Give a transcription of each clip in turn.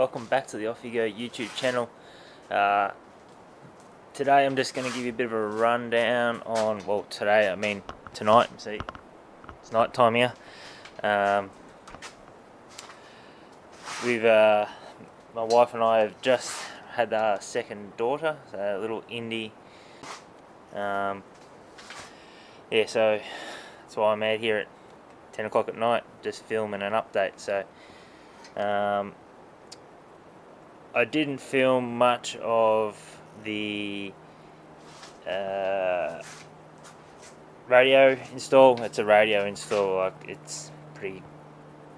welcome back to the OffUgo YouTube channel. Today I'm just going to give you a bit of a rundown on, well today, I mean tonight, see, it's night time here. My wife and I have just had our second daughter, so a little Indy. Yeah, so that's why I'm out here at 10 o'clock at night, just filming an update. So I didn't film much of the radio install. It's a radio install, like it's pretty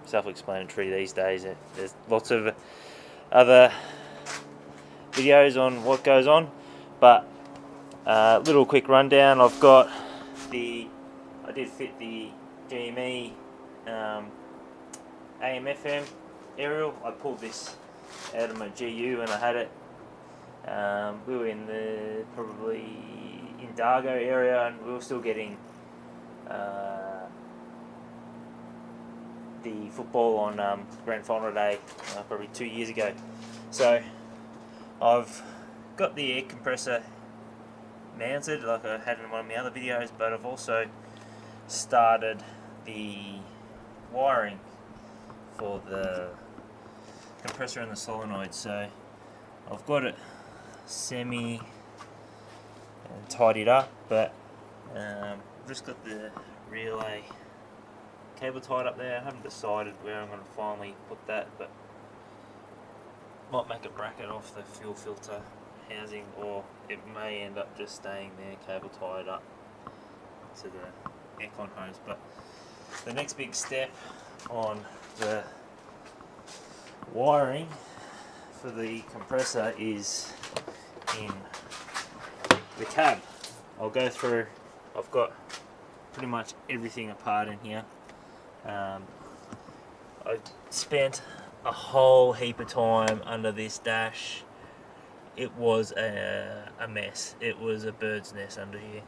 self-explanatory these days. There's lots of other videos on what goes on, but little quick rundown. I did fit the GME AM/FM aerial. I pulled this out of my GU and I had it. We were in probably in Dargo area, and we were still getting the football on Grand Final Day probably 2 years ago. So I've got the air compressor mounted like I had in one of my other videos, but I've also started the wiring for the compressor and the solenoid. So I've got it semi tidied up, but I've just got the relay cable tied up there. I haven't decided where I'm going to finally put that, but might make a bracket off the fuel filter housing, or it may end up just staying there, cable tied up to the aircon hose. But the next big step on the wiring for the compressor is in the cab. I'll go through. I've got pretty much everything apart in here. I spent a whole heap of time under this dash. It was a mess. It was a bird's nest under here.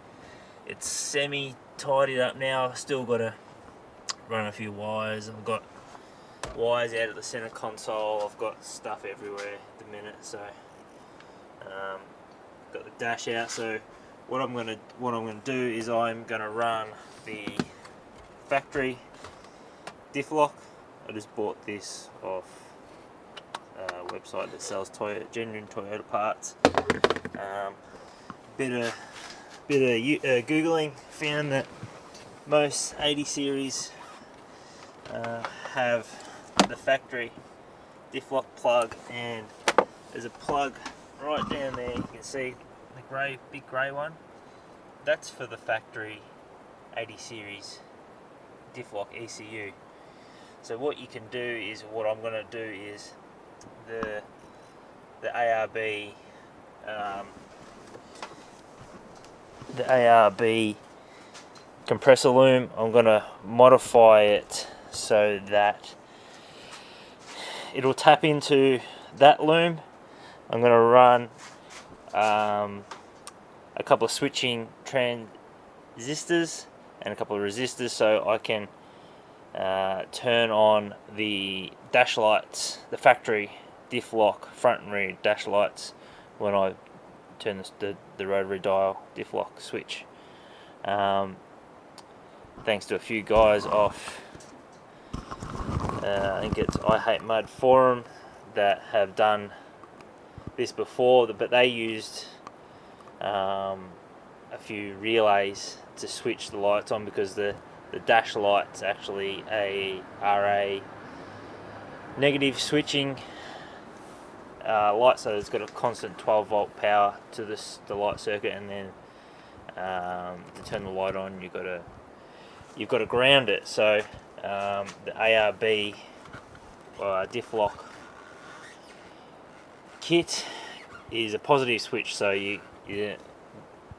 It's semi tidied up now. I've still got to run a few wires. I've got wires out of the center console. I've got stuff everywhere at the minute. So got the dash out. So what I'm gonna do is I'm gonna run the factory diff lock. I just bought this off a website that sells genuine Toyota parts. Bit of googling, found that most 80 series have the factory diff lock plug, and there's a plug right down there. You can see the big grey one. That's for the factory 80 series diff lock ECU. So what you can do is, what I'm going to do is the ARB compressor loom, I'm going to modify it so that it'll tap into that loom. I'm going to run a couple of switching transistors and a couple of resistors, so I can turn on the dash lights, the factory diff lock front and rear dash lights, when I turn the rotary dial diff lock switch. Thanks to a few guys off, I think it's I Hate Mud forum, that have done this before, but they used a few relays to switch the lights on, because the dash light's actually a RA negative switching light, so it's got a constant 12 volt power to the light circuit, and then to turn the light on you've got to ground it. So the ARB diff lock kit is a positive switch, so the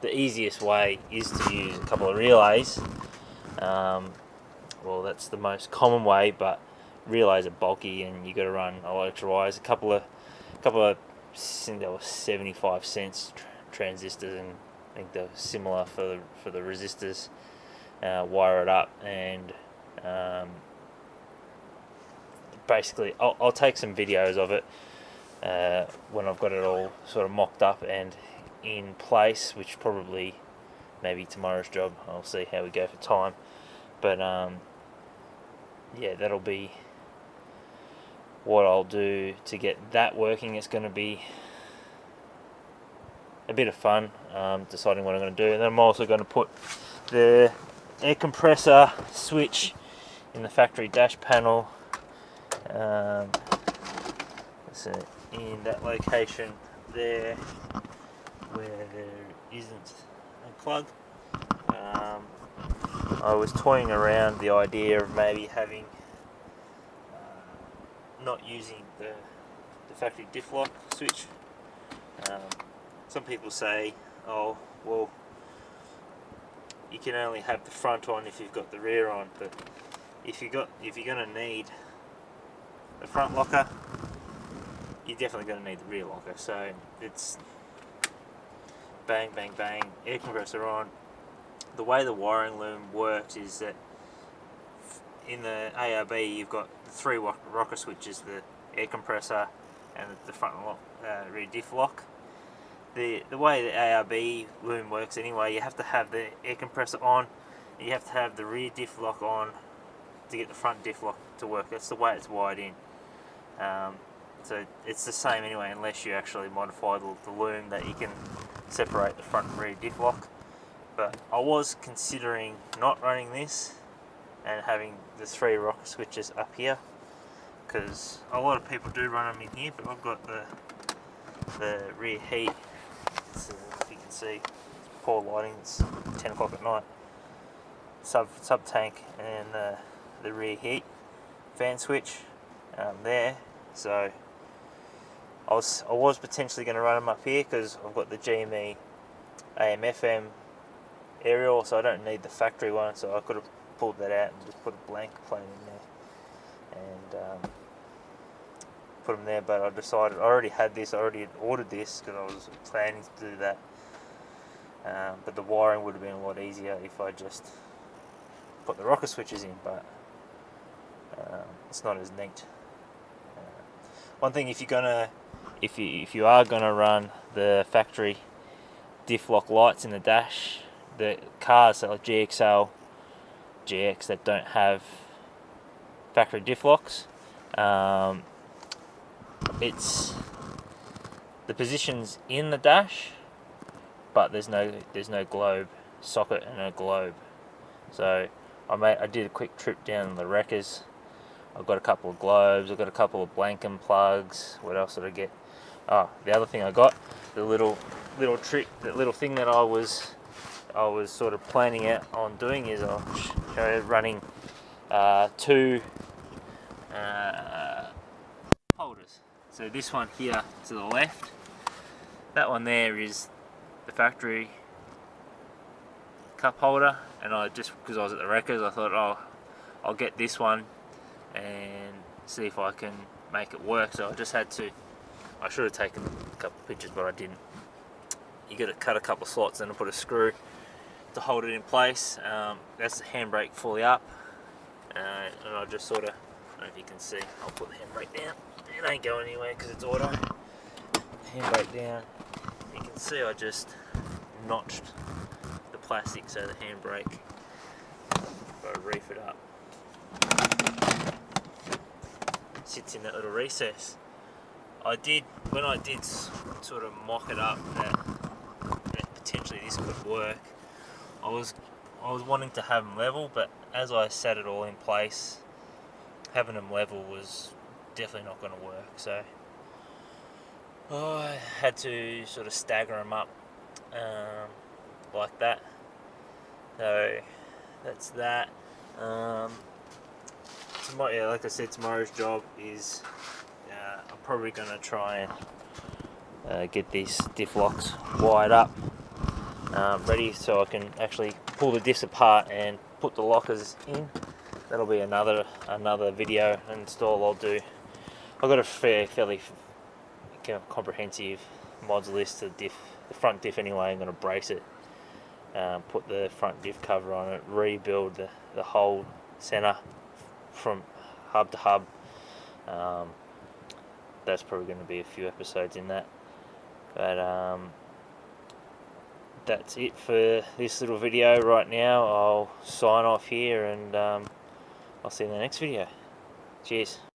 easiest way is to use a couple of relays. Well, that's the most common way, but relays are bulky and you got to run electric wires. A couple of I think they were 75 cents transistors, and I think they're similar for the resistors. Wire it up, and basically I'll take some videos of it when I've got it all sort of mocked up and in place, which probably maybe tomorrow's job. I'll see how we go for time, but yeah, that'll be what I'll do to get that working. It's going to be a bit of fun deciding what I'm going to do, and then I'm also going to put the air compressor switch in the factory dash panel. So in that location there where there isn't a plug. I was toying around the idea of maybe having not using the factory diff lock switch. Some people say, oh well, you can only have the front on if you've got the rear on, but if you're going to need the front locker, you're definitely going to need the rear locker. So it's bang bang bang, air compressor on. The way the wiring loom works is that in the ARB you've got the 3 rocker switches, the air compressor and the front lock, rear diff lock. The way the ARB loom works anyway, you have to have the air compressor on, and you have to have the rear diff lock on to get the front diff lock to work. That's the way it's wired in. So it's the same anyway, unless you actually modify the loom that you can separate the front and rear diff lock. But I was considering not running this and having the 3 rocker switches up here, because a lot of people do run them in here, but I've got the rear heat. So if you can see, it's poor lighting, it's 10 o'clock at night. Sub tank and the rear heat fan switch there. So I was potentially going to run them up here because I've got the GME AM/FM aerial, so I don't need the factory one. So I could have pulled that out and just put a blank plane in there and put them there. But I decided I already had this. I already had ordered this because I was planning to do that. But the wiring would have been a lot easier if I just put the rocker switches in. But it's not as neat. One thing, if you are gonna run the factory diff lock lights in the dash, the cars like GXL, GX that don't have factory diff locks, it's the position's in the dash, but there's no globe socket and no globe. So I did a quick trip down the wreckers. I've got a couple of globes, I've got a couple of blankum plugs. What else did I get? Oh, the other thing I got, the little trick, the little thing that I was sort of planning out on doing is I'll show you running 2 holders. So this one here to the left, that one there is the factory cup holder, and I just, because I was at the wreckers, I thought, oh, I'll get this one and see if I can make it work. So I just had to, I should have taken a couple of pictures, but I didn't. You got to cut a couple of slots and put a screw to hold it in place. That's the handbrake fully up, and I just sort of, I don't know if you can see, I'll put the handbrake down. It ain't going anywhere because it's auto. Handbrake down. You can see I just notched the plastic so the handbrake, if I reef it up, sits in that little recess. When I did sort of mock it up that potentially this could work, I was wanting to have them level, but as I set it all in place, having them level was definitely not going to work. So I had to sort of stagger them up like that. So that's that. Tomorrow, like I said, tomorrow's job is I'm probably going to try and get these diff locks wired up, ready, so I can actually pull the diffs apart and put the lockers in. That'll be another video install I'll do. I've got a fairly comprehensive mods list of the front diff anyway. I'm going to brace it, put the front diff cover on it, rebuild the whole center from hub to hub, That's probably going to be a few episodes in that. But that's it for this little video right now. I'll sign off here, and I'll see you in the next video. Cheers.